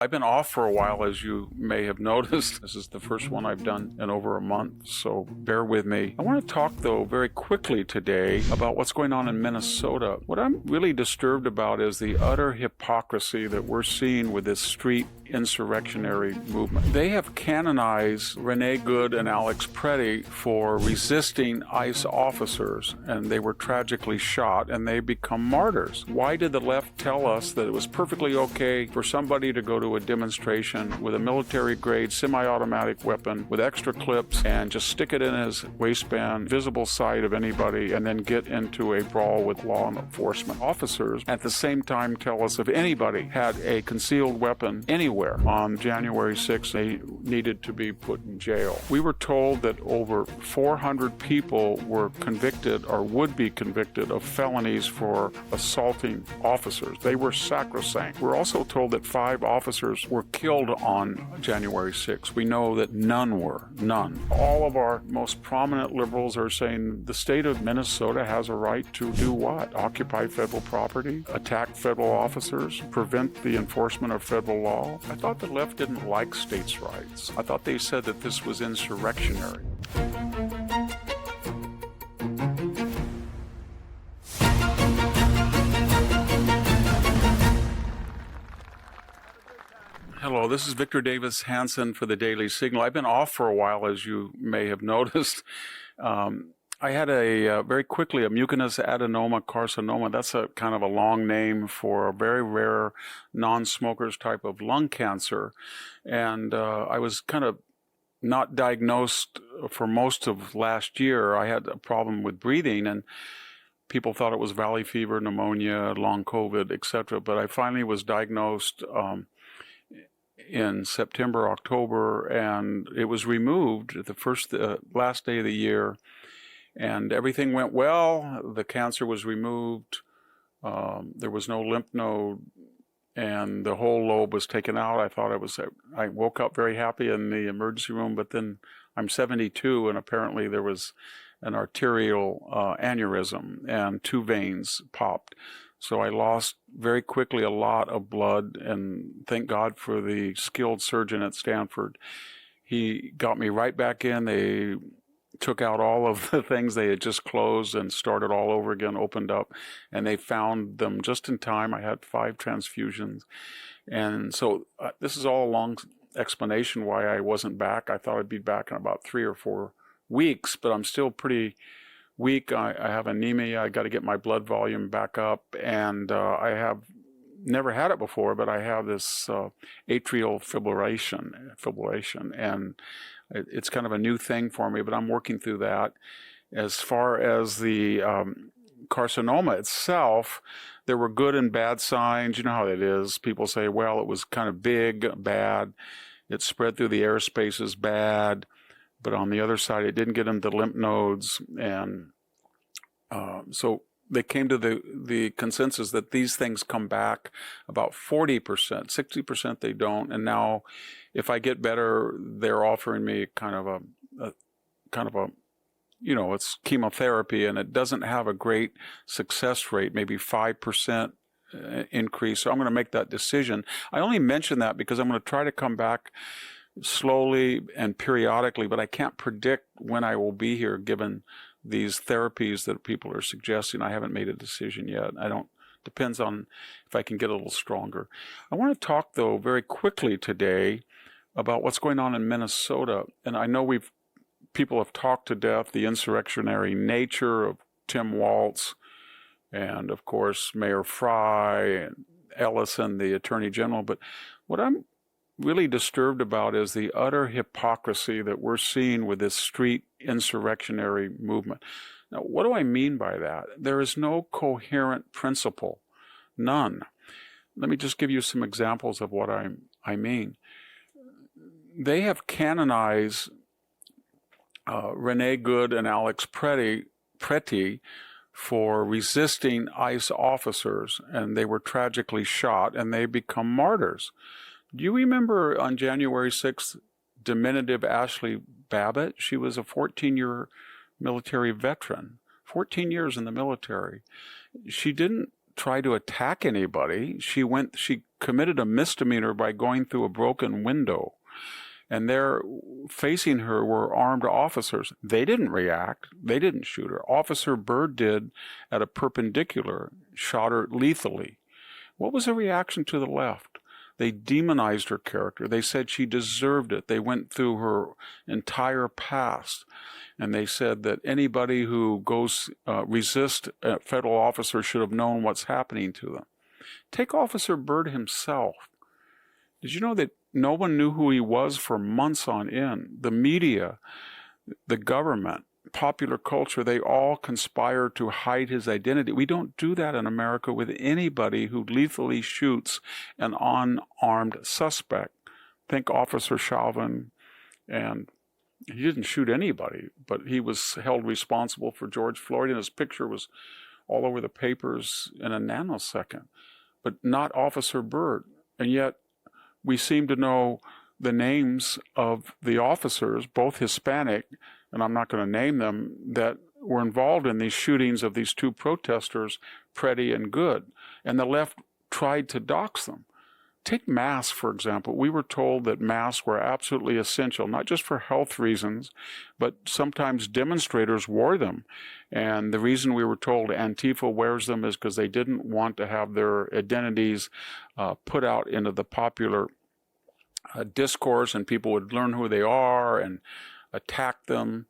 I've been off for a while, as you may have noticed. This is the first one I've done in over a month, so bear with me. I want to talk, though, very quickly today about what's going on in Minnesota. What I'm really disturbed about is the utter hypocrisy that we're seeing with this street insurrectionary movement. They have canonized Rene Good and Alex Pretti for resisting ICE officers, and they were tragically shot, and they become martyrs. Why did the left tell us that it was perfectly okay for somebody to go to a demonstration with a military-grade semi-automatic weapon with extra clips and just stick it in his waistband, visible sight of anybody, and then get into a brawl with law enforcement officers? At the same time, tell us if anybody had a concealed weapon anywhere on January 6th, they needed to be put in jail. We were told that over 400 people were convicted or would be convicted of felonies for assaulting officers. They were sacrosanct. We're also told that 5 officers were killed on January 6th. We know that none were. None. All of our most prominent liberals are saying the state of Minnesota has a right to do what? Occupy federal property, attack federal officers, prevent the enforcement of federal law. I thought the left didn't like states' rights. I thought they said that this was insurrectionary. Hello, this is Victor Davis Hanson for the Daily Signal. I've been off for a while, as you may have noticed. I had very quickly a mucinous adenoma carcinoma. That's a kind of a long name for a very rare non-smokers type of lung cancer. And I was kind of not diagnosed for most of last year. I had a problem with breathing, and people thought it was valley fever, pneumonia, long COVID, etc. But I finally was diagnosed in September, October, and it was removed at the last day of the year. And everything went well. The cancer was removed. There was no lymph node, and the whole lobe was taken out. I woke up very happy in the emergency room, but then I'm 72, and apparently there was an arterial aneurysm, and 2 veins popped. So I lost very quickly a lot of blood, and thank God for the skilled surgeon at Stanford. He got me right back in. They took out all of the things they had just closed and started all over again, opened up, and they found them just in time. I had 5 transfusions. And so this is all a long explanation why I wasn't back. I thought I'd be back in about 3 or 4 weeks, but I'm still pretty weak. I have anemia. I got to get my blood volume back up, and I have never had it before, but I have this atrial fibrillation, and it's kind of a new thing for me, but I'm working through that. As far as the carcinoma itself, there were good and bad signs. You know how it is. People say, well, it was kind of big, bad. It spread through the air spaces, bad. But on the other side, it didn't get into lymph nodes. And so they came to the consensus that these things come back about 40%, 60% they don't. And now if I get better, they're offering me kind of a it's chemotherapy, and it doesn't have a great success rate, maybe 5% increase. So I'm going to make that decision. I only mention that because I'm going to try to come back slowly and periodically, but I can't predict when I will be here given these therapies that people are suggesting. I haven't made a decision yet. Depends on if I can get a little stronger. I want to talk, though, very quickly today about what's going on in Minnesota. And I know people have talked to death the insurrectionary nature of Tim Walz and, of course, Mayor Fry and Ellison, the Attorney General. But what I'm really disturbed about is the utter hypocrisy that we're seeing with this street insurrectionary movement. Now, what do I mean by that? There is no coherent principle. None. Let me just give you some examples of what I mean. They have canonized Rene Good and Alex Pretti for resisting ICE officers, and they were tragically shot, and they become martyrs. Do you remember on January 6th, diminutive Ashli Babbitt? She was a 14-year military veteran, 14 years in the military. She didn't try to attack anybody. She committed a misdemeanor by going through a broken window. And there facing her were armed officers. They didn't react. They didn't shoot her. Officer Byrd did at a perpendicular, shot her lethally. What was the reaction to the left? They demonized her character. They said she deserved it. They went through her entire past. And they said that anybody who resist a federal officer should have known what's happening to them. Take Officer Byrd himself. Did you know that no one knew who he was for months on end? The media, the government, popular culture, they all conspire to hide his identity. We don't do that in America with anybody who lethally shoots an unarmed suspect. Think Officer Chauvin, and he didn't shoot anybody, but he was held responsible for George Floyd, and his picture was all over the papers in a nanosecond. But not Officer Byrd. And yet we seem to know the names of the officers, both Hispanic, and I'm not going to name them, that were involved in these shootings of these two protesters, Pretti and Good. And the left tried to dox them. Take masks, for example. We were told that masks were absolutely essential, not just for health reasons, but sometimes demonstrators wore them. And the reason we were told Antifa wears them is because they didn't want to have their identities put out into the popular discourse, and people would learn who they are and attack them.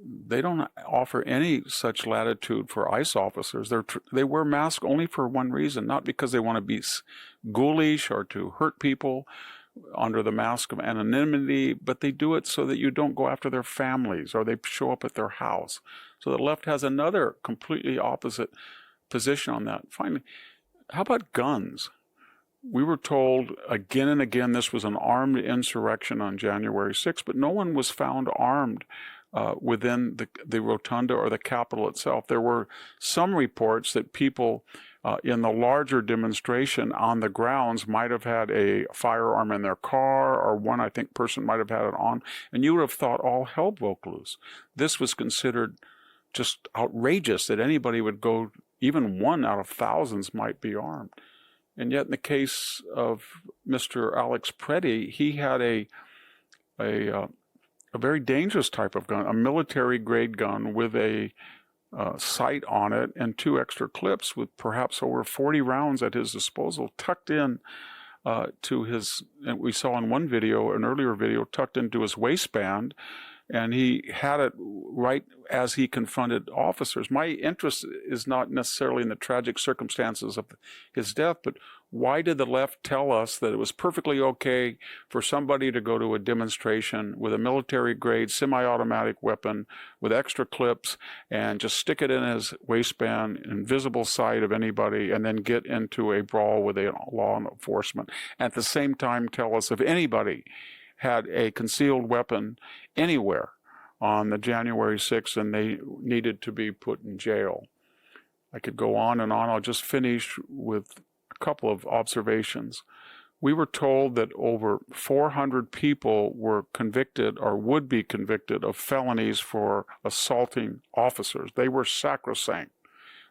They don't offer any such latitude for ICE officers. They wear masks only for one reason, not because they want to be ghoulish or to hurt people under the mask of anonymity, but they do it so that you don't go after their families or they show up at their house. So the left has another completely opposite position on that. Finally, how about guns? We were told again and again this was an armed insurrection on January 6th, but no one was found armed within the rotunda or the Capitol itself. There were some reports that people in the larger demonstration on the grounds might have had a firearm in their car, or one, I think, person might have had it on, and you would have thought all hell broke loose. This was considered just outrageous that anybody would go, even one out of thousands might be armed. And yet in the case of Mr. Alex Pretti, he had a very dangerous type of gun, a military-grade gun with a sight on it and 2 extra clips with perhaps over 40 rounds at his disposal, tucked in to his, and we saw in one video, an earlier video, tucked into his waistband, and he had it right as he confronted officers. My interest is not necessarily in the tragic circumstances of his death, but why did the left tell us that it was perfectly okay for somebody to go to a demonstration with a military-grade semi-automatic weapon with extra clips and just stick it in his waistband, invisible sight of anybody, and then get into a brawl with a law enforcement? At the same time, tell us if anybody had a concealed weapon anywhere on the January 6th and they needed to be put in jail. I could go on and on. I'll just finish with a couple of observations. We were told that over 400 people were convicted or would be convicted of felonies for assaulting officers. They were sacrosanct.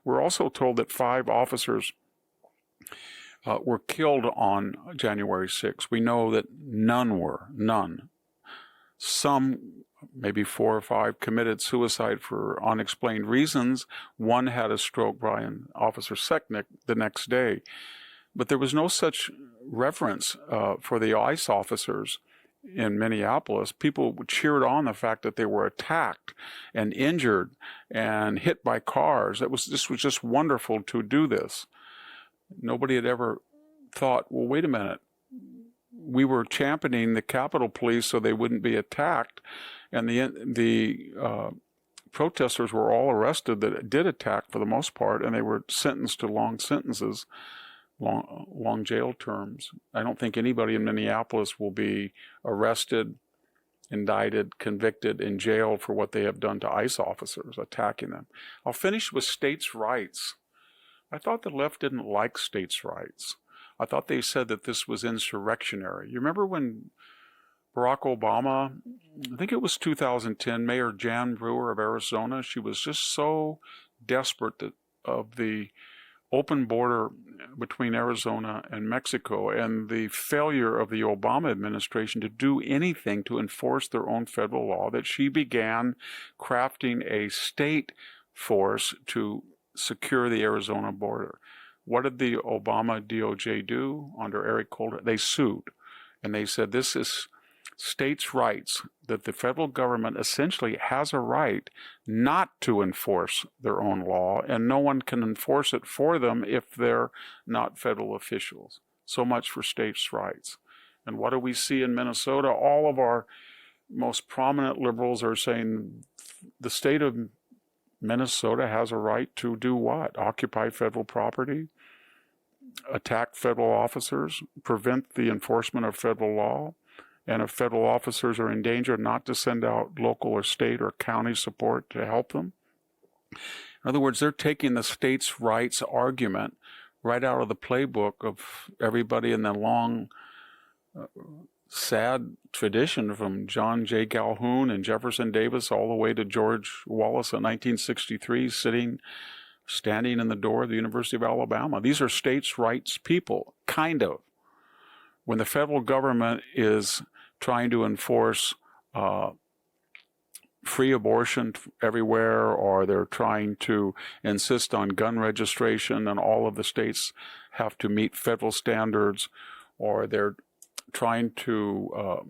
We're also told that 5 officers were killed on January 6th. We know that none were. Some, maybe 4 or 5, committed suicide for unexplained reasons. One had a stroke, Brian, Officer Seknick, the next day. But there was no such reverence for the ICE officers in Minneapolis. People cheered on the fact that they were attacked and injured and hit by cars. This was just wonderful to do this. Nobody had ever thought, well, wait a minute. We were championing the Capitol Police so they wouldn't be attacked, and the protesters were all arrested that did attack for the most part, and they were sentenced to long sentences, long jail terms. I don't think anybody in Minneapolis will be arrested, indicted, convicted, in jail for what they have done to ICE officers, attacking them. I'll finish with states' rights. I thought the left didn't like states' rights. I thought they said that this was insurrectionary. You remember when Barack Obama, I think it was 2010, Mayor Jan Brewer of Arizona, she was just so desperate of the open border between Arizona and Mexico, and the failure of the Obama administration to do anything to enforce their own federal law, that she began crafting a state force to secure the Arizona border. What did the Obama DOJ do under Eric Holder? They sued, and they said this is states' rights, that the federal government essentially has a right not to enforce their own law, and no one can enforce it for them if they're not federal officials. So much for states' rights. And what do we see in Minnesota? All of our most prominent liberals are saying the state of Minnesota has a right to do what? Occupy federal property, attack federal officers, prevent the enforcement of federal law, and if federal officers are in danger, not to send out local or state or county support to help them. In other words, they're taking the states' rights argument right out of the playbook of everybody in the long, sad tradition from John J. Calhoun and Jefferson Davis all the way to George Wallace in 1963, standing in the door of the University of Alabama. These are states' rights people, kind of. When the federal government is trying to enforce free abortion everywhere, or they're trying to insist on gun registration and all of the states have to meet federal standards, or they're trying to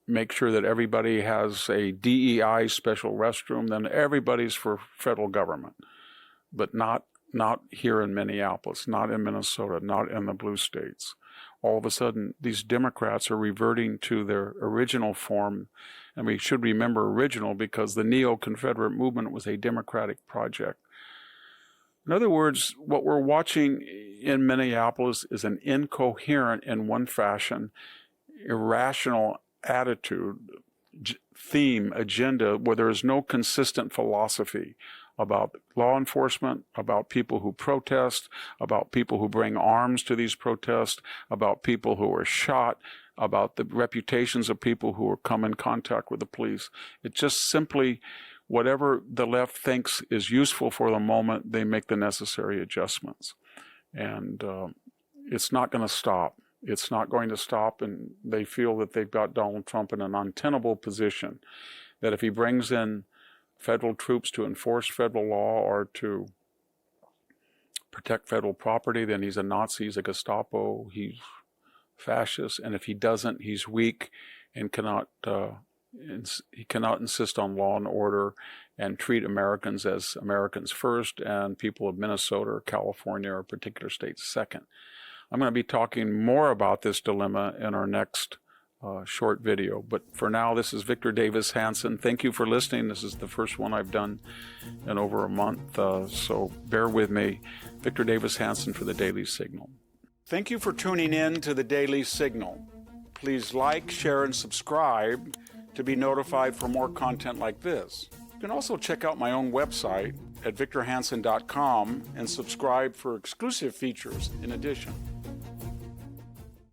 make sure that everybody has a DEI special restroom, then everybody's for federal government. But not here in Minneapolis, not in Minnesota, not in the blue states. All of a sudden, these Democrats are reverting to their original form, and we should remember original because the neo-Confederate movement was a democratic project. In other words, what we're watching in Minneapolis is an incoherent, in one fashion, irrational attitude, theme, agenda, where there is no consistent philosophy about law enforcement, about people who protest, about people who bring arms to these protests, about people who are shot, about the reputations of people who come in contact with the police. It's just simply whatever the left thinks is useful for the moment, they make the necessary adjustments. And it's not going to stop. It's not going to stop, and they feel that they've got Donald Trump in an untenable position, that if he brings in federal troops to enforce federal law or to protect federal property, then he's a Nazi, he's a Gestapo, he's fascist, and if he doesn't, he's weak and he cannot insist on law and order and treat Americans as Americans first and people of Minnesota or California or particular states second. I'm going to be talking more about this dilemma in our next short video. But for now, this is Victor Davis Hanson. Thank you for listening. This is the first one I've done in over a month, so bear with me. Victor Davis Hanson for the Daily Signal. Thank you for tuning in to the Daily Signal. Please like, share, and subscribe to be notified for more content like this. You can also check out my own website at victorhanson.com and subscribe for exclusive features in addition.